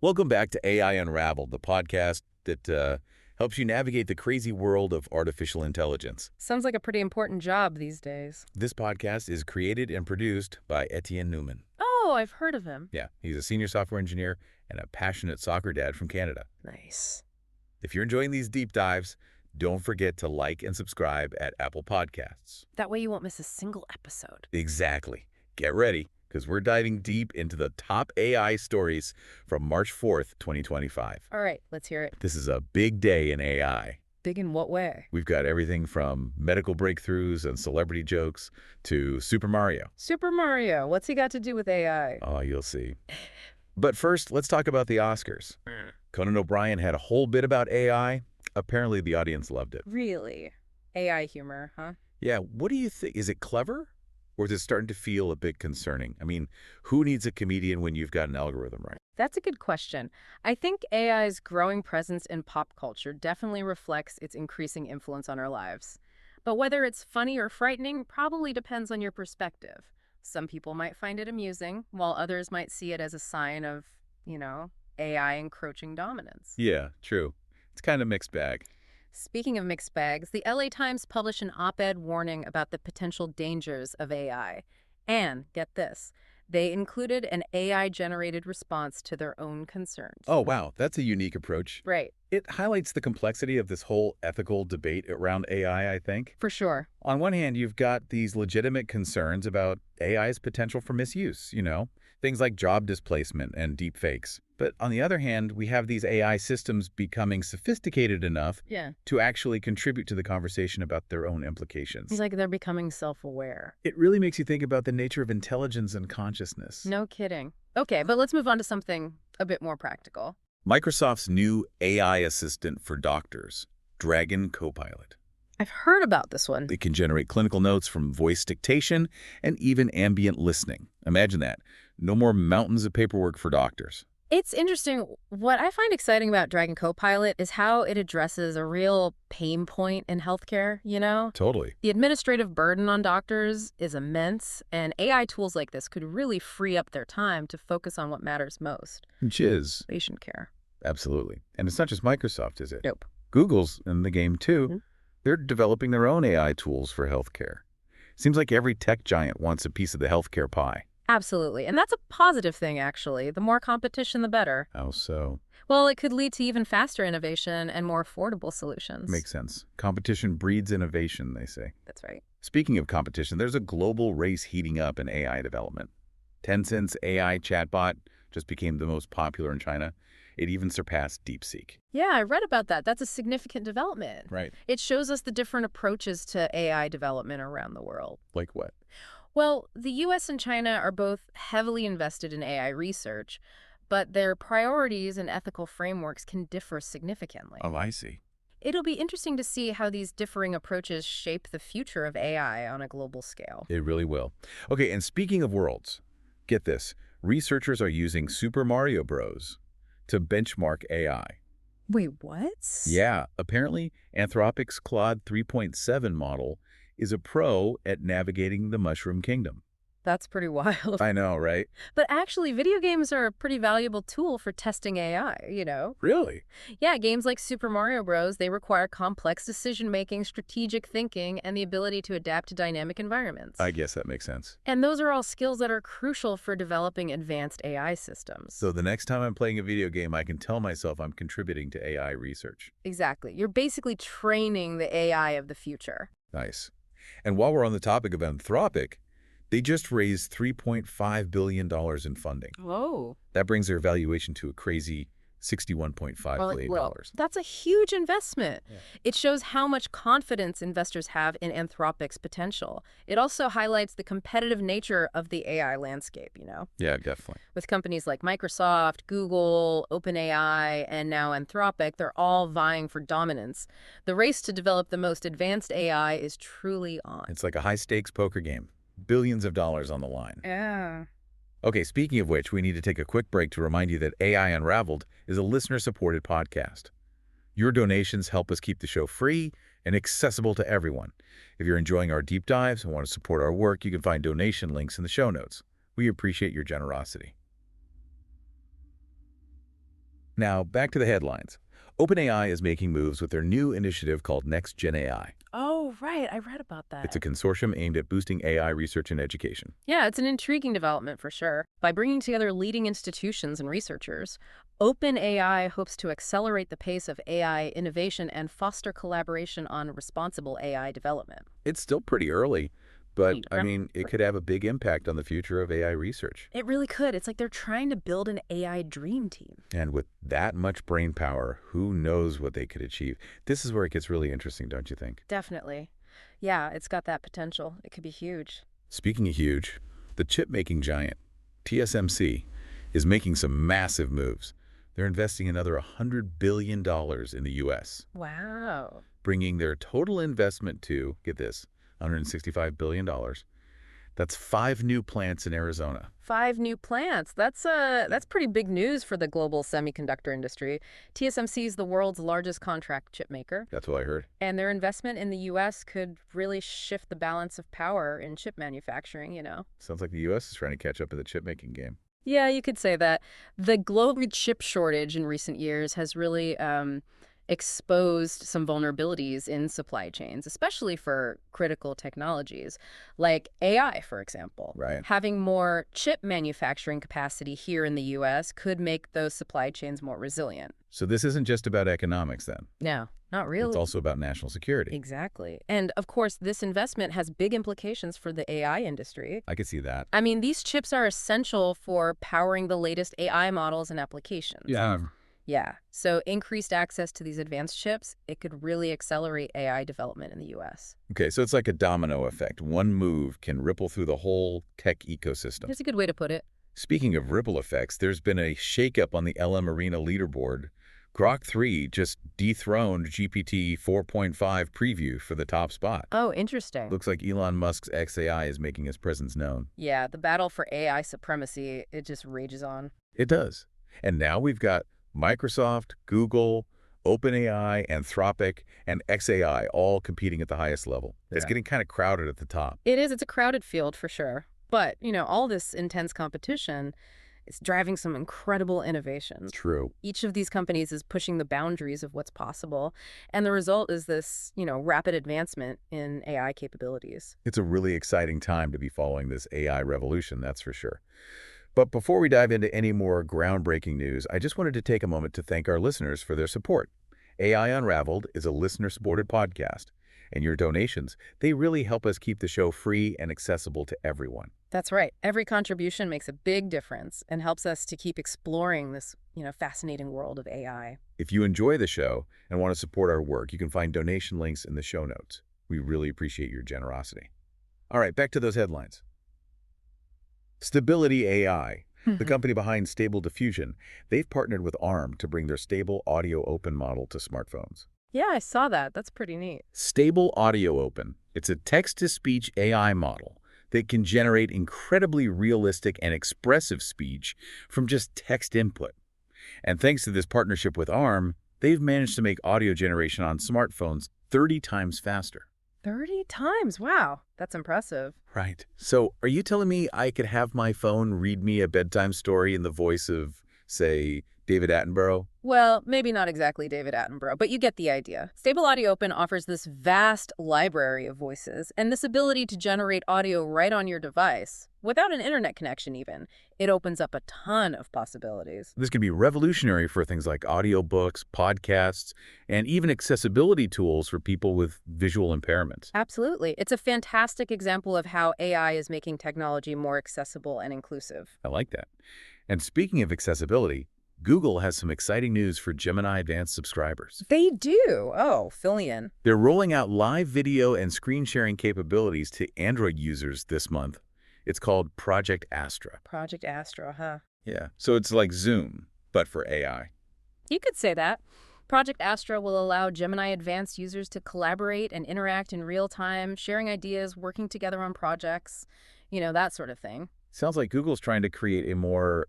Welcome back to AI Unraveled, the podcast that helps you navigate the crazy world of artificial intelligence. Sounds like a pretty important job these days. This podcast is created and produced by Etienne Newman. Oh, I've heard of him. Yeah, he's a senior software engineer and a passionate soccer dad from Canada. Nice. If you're enjoying these deep dives, don't forget to like and subscribe at Apple Podcasts. That way you won't miss a single episode. Exactly. Get ready, because we're diving deep into the top AI stories from March 4th, 2025. All right, let's hear it. This is a big day in AI. Big in what way? We've got everything from medical breakthroughs and celebrity jokes to Super Mario. Super Mario, what's he got to do with AI? Oh, you'll see. But first, let's talk about the Oscars. Conan O'Brien had a whole bit about AI. Apparently, the audience loved it. Really? AI humor, huh? Yeah, what do you think? Is it clever? Or is it starting to feel a bit concerning? I mean, who needs a comedian when you've got an algorithm, right? That's a good question. I think AI's growing presence in pop culture definitely reflects its increasing influence on our lives. But whether it's funny or frightening probably depends on your perspective. Some people might find it amusing, while others might see it as a sign of, AI encroaching dominance. Yeah, true. It's kind of a mixed bag. Speaking of mixed bags, the LA Times published an op-ed warning about the potential dangers of AI. And, get this, they included an AI-generated response to their own concerns. Oh, wow. That's a unique approach. Right. It highlights the complexity of this whole ethical debate around AI, I think. For sure. On one hand, you've got these legitimate concerns about AI's potential for misuse, things like job displacement and deep fakes. But on the other hand, we have these AI systems becoming sophisticated enough to actually contribute to the conversation about their own implications. It's like they're becoming self-aware. It really makes you think about the nature of intelligence and consciousness. No kidding. Okay, but let's move on to something a bit more practical. Microsoft's new AI assistant for doctors, Dragon Copilot. I've heard about this one. It can generate clinical notes from voice dictation and even ambient listening. Imagine that. No more mountains of paperwork for doctors. It's interesting. What I find exciting about Dragon Copilot is how it addresses a real pain point in healthcare, Totally. The administrative burden on doctors is immense, and AI tools like this could really free up their time to focus on what matters most. Which is? Patient care. Absolutely. And it's not just Microsoft, is it? Nope. Google's in the game, too. Mm-hmm. They're developing their own AI tools for healthcare. Seems like every tech giant wants a piece of the healthcare pie. Absolutely. And that's a positive thing, actually. The more competition, the better. How so? Well, it could lead to even faster innovation and more affordable solutions. Makes sense. Competition breeds innovation, they say. That's right. Speaking of competition, there's a global race heating up in AI development. Tencent's AI chatbot just became the most popular in China. It even surpassed DeepSeek. Yeah, I read about that. That's a significant development. Right. It shows us the different approaches to AI development around the world. Like what? Well, the U.S. and China are both heavily invested in AI research, but their priorities and ethical frameworks can differ significantly. Oh, I see. It'll be interesting to see how these differing approaches shape the future of AI on a global scale. It really will. Okay, and speaking of worlds, get this. Researchers are using Super Mario Bros. To benchmark AI. Wait, what? Yeah, apparently Anthropic's Claude 3.7 model is a pro at navigating the Mushroom Kingdom. That's pretty wild. I know, right? But actually, video games are a pretty valuable tool for testing AI, Really? Yeah, games like Super Mario Bros., they require complex decision-making, strategic thinking, and the ability to adapt to dynamic environments. I guess that makes sense. And those are all skills that are crucial for developing advanced AI systems. So the next time I'm playing a video game, I can tell myself I'm contributing to AI research. Exactly. You're basically training the AI of the future. Nice. And while we're on the topic of Anthropic, they just raised $3.5 billion in funding. Whoa. That brings their valuation to a crazy $61.5 billion. Well, that's a huge investment. Yeah. It shows how much confidence investors have in Anthropic's potential. It also highlights the competitive nature of the AI landscape, Yeah, definitely. With companies like Microsoft, Google, OpenAI, and now Anthropic, they're all vying for dominance. The race to develop the most advanced AI is truly on. It's like a high-stakes poker game. Billions of dollars on the line. Yeah. Okay, speaking of which, we need to take a quick break to remind you that AI Unraveled is a listener-supported podcast. Your donations help us keep the show free and accessible to everyone. If you're enjoying our deep dives and want to support our work, you can find donation links in the show notes. We appreciate your generosity. Now, back to the headlines. OpenAI is making moves with their new initiative called NextGenAI. Oh, right. I read about It's a that. consortium aimed at boosting AI research and education. Yeah, it's an intriguing development for sure. By bringing together leading institutions and researchers, OpenAI hopes to accelerate the pace of AI innovation and foster collaboration on responsible AI development. It's still pretty early, but I mean, it could have a big impact on the future of AI research. It really could. It's like they're trying to build an AI dream team. And with that much brain power, who knows what they could achieve? This is where it gets really interesting, don't you think? Definitely. Yeah, it's got that potential. It could be huge. Speaking of huge, the chip-making giant, TSMC, is making some massive moves. They're investing another $100 billion in the U.S., Wow. bringing their total investment to, get this, $165 billion. That's 5 new plants in Arizona. 5 new plants. That's pretty big news for the global semiconductor industry. TSMC is the world's largest contract chip maker, That's what I heard. and their investment in the U.S. could really shift the balance of power in chip manufacturing. Sounds like the U.S. is trying to catch up in the chip-making game. Yeah, you could say that. The global chip shortage in recent years has really exposed some vulnerabilities in supply chains, especially for critical technologies, like AI, for example. Right. Having more chip manufacturing capacity here in the U.S. could make those supply chains more resilient. So this isn't just about economics, then. No, not It's really. also about national security. Exactly. And of course, this investment has big implications for the AI industry. I could see that. I mean, these chips are essential for powering the latest AI models and applications. Yeah. So increased access to these advanced chips, it could really accelerate AI development in the U.S. Okay, so it's like a domino effect. One move can ripple through the whole tech ecosystem. That's a good way to put it. Speaking of ripple effects, there's been a shakeup on the LM Arena leaderboard. Grok 3 just dethroned GPT 4.5 preview for the top spot. Oh, interesting. Looks like Elon Musk's XAI is making his presence known. Yeah, the battle for AI supremacy, it just rages on. It does. And now we've got Microsoft, Google, OpenAI, Anthropic, and XAI all competing at the highest level. It's getting kind of crowded at the top. It is. It's a crowded field for sure. But, all this intense competition is driving some incredible innovations. True. Each of these companies is pushing the boundaries of what's possible, and the result is this, rapid advancement in AI capabilities. It's a really exciting time to be following this AI revolution, that's for sure. But before we dive into any more groundbreaking news, I just wanted to take a moment to thank our listeners for their support. AI Unraveled is a listener-supported podcast, and your donations, they really help us keep the show free and accessible to everyone. That's right. Every contribution makes a big difference and helps us to keep exploring this, fascinating world of AI. If you enjoy the show and want to support our work, you can find donation links in the show notes. We really appreciate your generosity. All right, back to those headlines. Stability AI, the company behind Stable Diffusion, they've partnered with ARM to bring their Stable Audio Open model to smartphones. Yeah, I saw that. That's pretty neat. Stable Audio Open. It's a text-to-speech AI model that can generate incredibly realistic and expressive speech from just text input. And thanks to this partnership with ARM, they've managed to make audio generation on smartphones 30 times faster. 30 times? Wow, that's impressive. Right. So are you telling me I could have my phone read me a bedtime story in the voice of, say, David Attenborough? Well, maybe not exactly David Attenborough, but you get the idea. Stable Audio Open offers this vast library of voices and this ability to generate audio right on your device, without an internet connection even. It opens up a ton of possibilities. This can be revolutionary for things like audiobooks, podcasts, and even accessibility tools for people with visual impairments. Absolutely. It's a fantastic example of how AI is making technology more accessible and inclusive. I like that. And speaking of accessibility, Google has some exciting news for Gemini Advanced subscribers. They do. Oh, fill me in. They're rolling out live video and screen sharing capabilities to Android users this month. It's called Project Astra. Project Astra, huh? Yeah, so it's like Zoom, but for AI. You could say that. Project Astra will allow Gemini Advanced users to collaborate and interact in real time, sharing ideas, working together on projects, that sort of thing. Sounds like Google's trying to create a more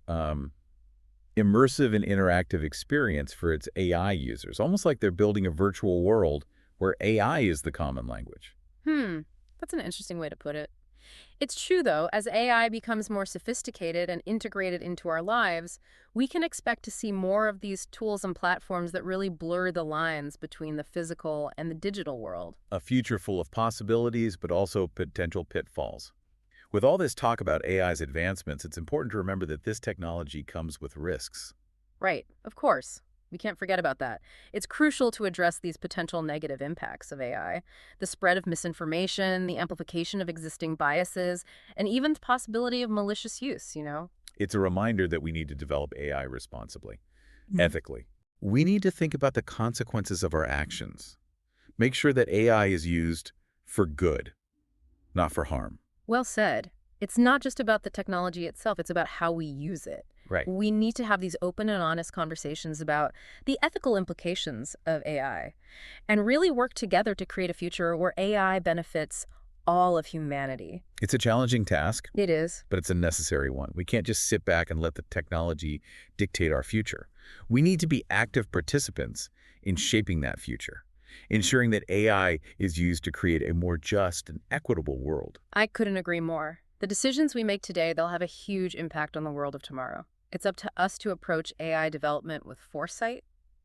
immersive and interactive experience for its AI users, almost like they're building a virtual world where AI is the common language. That's an interesting way to put it. It's true, though, as AI becomes more sophisticated and integrated into our lives, we can expect to see more of these tools and platforms that really blur the lines between the physical and the digital world. A future full of possibilities, but also potential pitfalls. With all this talk about AI's advancements, it's important to remember that this technology comes with risks. Right, of course. We can't forget about that. It's crucial to address these potential negative impacts of AI, the spread of misinformation, the amplification of existing biases, and even the possibility of malicious use. It's a reminder that we need to develop AI responsibly, Mhm. ethically. We need to think about the consequences of our actions. Make sure that AI is used for good, not for harm. Well said. It's not just about the technology itself, it's about how we use it. Right. We need to have these open and honest conversations about the ethical implications of AI and really work together to create a future where AI benefits all of humanity. It's a challenging task, It is. but it's a necessary one. We can't just sit back and let the technology dictate our future. We need to be active participants in shaping that future, ensuring that AI is used to create a more just and equitable world. I couldn't agree more. The decisions we make today, they'll have a huge impact on the world of tomorrow. It's up to us to approach AI development with foresight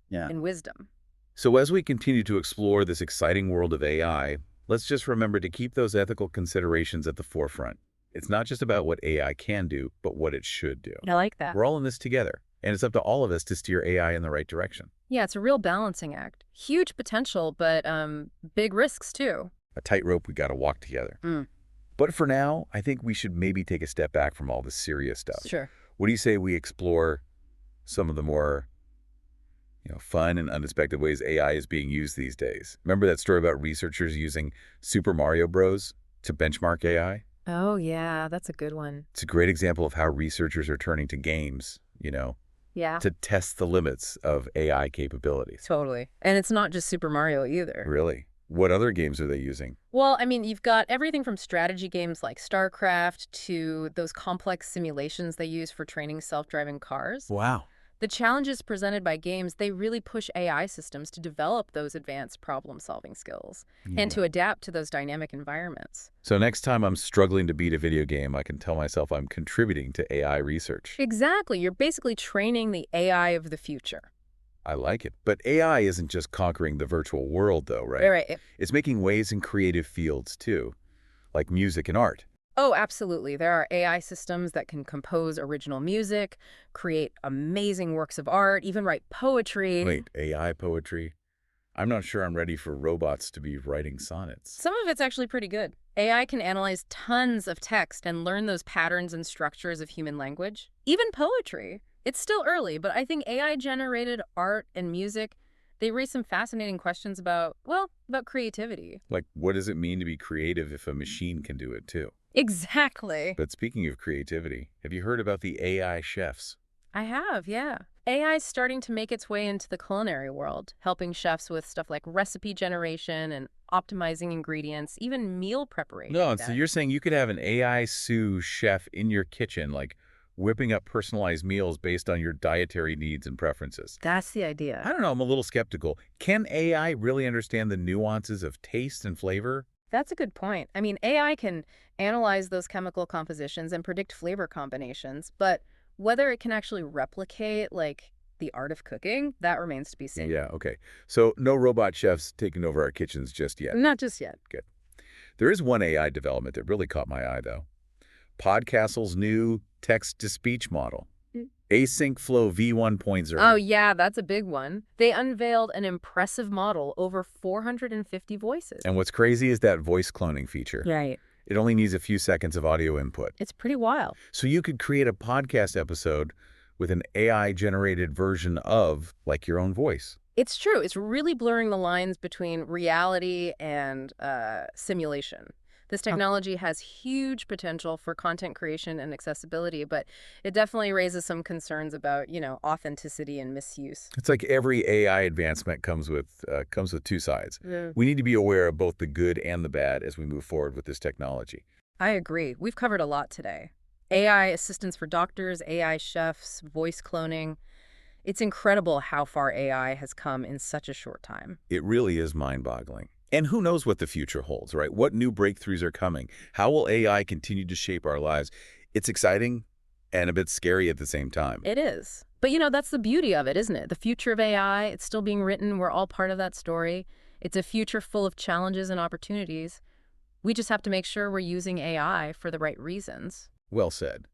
Yeah. and wisdom. So as we continue to explore this exciting world of AI, let's just remember to keep those ethical considerations at the forefront. It's not just about what AI can do, but what it should do. I like that. We're all in this together, and it's up to all of us to steer AI in the right direction. Yeah, it's a real balancing act. Huge potential, but big risks too. A tightrope we got to walk together. Mm. But for now, I think we should maybe take a step back from all this serious stuff. Sure. What do you say we explore some of the more, fun and unexpected ways AI is being used these days? Remember that story about researchers using Super Mario Bros. To benchmark AI? Oh, yeah, that's a good one. It's a great example of how researchers are turning to games, Yeah, to test the limits of AI capabilities. totally. And it's not just Super Mario either. Really? What other games are they using? Well, I mean, you've got everything from strategy games like StarCraft to those complex simulations they use for training self-driving cars. Wow. The challenges presented by games, they really push AI systems to develop those advanced problem-solving skills and to adapt to those dynamic environments. So next time I'm struggling to beat a video game, I can tell myself I'm contributing to AI research. Exactly. You're basically training the AI of the future. I like it. But AI isn't just conquering the virtual world, though, right? Right. It's making waves in creative fields, too, like music and art. Oh, absolutely. There are AI systems that can compose original music, create amazing works of art, even write poetry. Wait, AI poetry? I'm not sure I'm ready for robots to be writing sonnets. Some of it's actually pretty good. AI can analyze tons of text and learn those patterns and structures of human language, even poetry. It's still early, but I think AI-generated art and music, they raise some fascinating questions about creativity. Like, what does it mean to be creative if a machine can do it, too? Exactly. But speaking of creativity, have you heard about the AI chefs? I have, yeah. AI is starting to make its way into the culinary world, helping chefs with stuff like recipe generation and optimizing ingredients, even meal preparation. No, and so you're saying you could have an AI sous chef in your kitchen, like whipping up personalized meals based on your dietary needs and preferences. That's the I idea. don't know, I'm a little skeptical. Can AI really understand the nuances of taste and flavor? That's a good point. I mean, AI can analyze those chemical compositions and predict flavor combinations, but whether it can actually replicate, like, the art of cooking, that remains to be seen. Yeah, okay. So no robot chefs taking over our kitchens just yet. Not just yet. Good. There is one AI development that really caught my eye, though. Podcastle's new text-to-speech model, Mm. Async Flow V1.0. Oh, yeah, that's a big one. They unveiled an impressive model, over 450 voices. And what's crazy is that voice cloning feature. Right. It only needs a few seconds of audio input. It's pretty wild. So you could create a podcast episode with an AI-generated version of, like, your own voice. It's true. It's really blurring the lines between reality and simulation. This technology has huge potential for content creation and accessibility, but it definitely raises some concerns about, authenticity and misuse. It's like every AI advancement comes with two sides. Yeah. We need to be aware of both the good and the bad as we move forward with this technology. I agree. We've covered a lot today. AI assistants for doctors, AI chefs, voice cloning. It's incredible how far AI has come in such a short time. It really is mind-boggling. And who knows what the future holds, right? What new breakthroughs are coming? How will AI continue to shape our lives? It's exciting and a bit scary at the same time. It is. But that's the beauty of it, isn't it? The future of AI, it's still being written. We're all part of that story. It's a future full of challenges and opportunities. We just have to make sure we're using AI for the right reasons. Well said.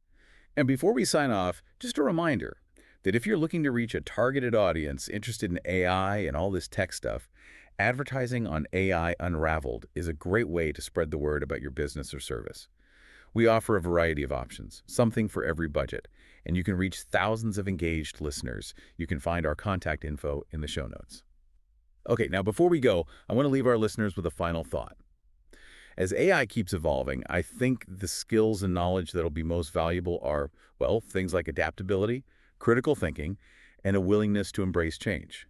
And before we sign off, just a reminder that if you're looking to reach a targeted audience interested in AI and all this tech stuff, advertising on AI Unraveled is a great way to spread the word about your business or service. We offer a variety of options, something for every budget, and you can reach thousands of engaged listeners. You can find our contact info in the show notes. Okay, now before we go, I want to leave our listeners with a final thought. As AI keeps evolving, I think the skills and knowledge that'll be most valuable are, well, things like adaptability, critical thinking, and a willingness to embrace change.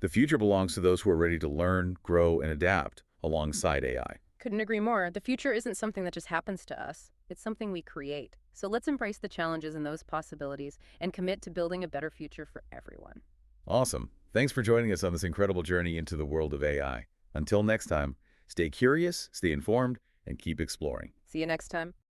The future belongs to those who are ready to learn, grow, and adapt alongside AI. Couldn't agree more. The future isn't something that just happens to us. It's something we create. So let's embrace the challenges and those possibilities and commit to building a better future for everyone. Awesome. Thanks for joining us on this incredible journey into the world of AI. Until next time, stay curious, stay informed, and keep exploring. See you next time.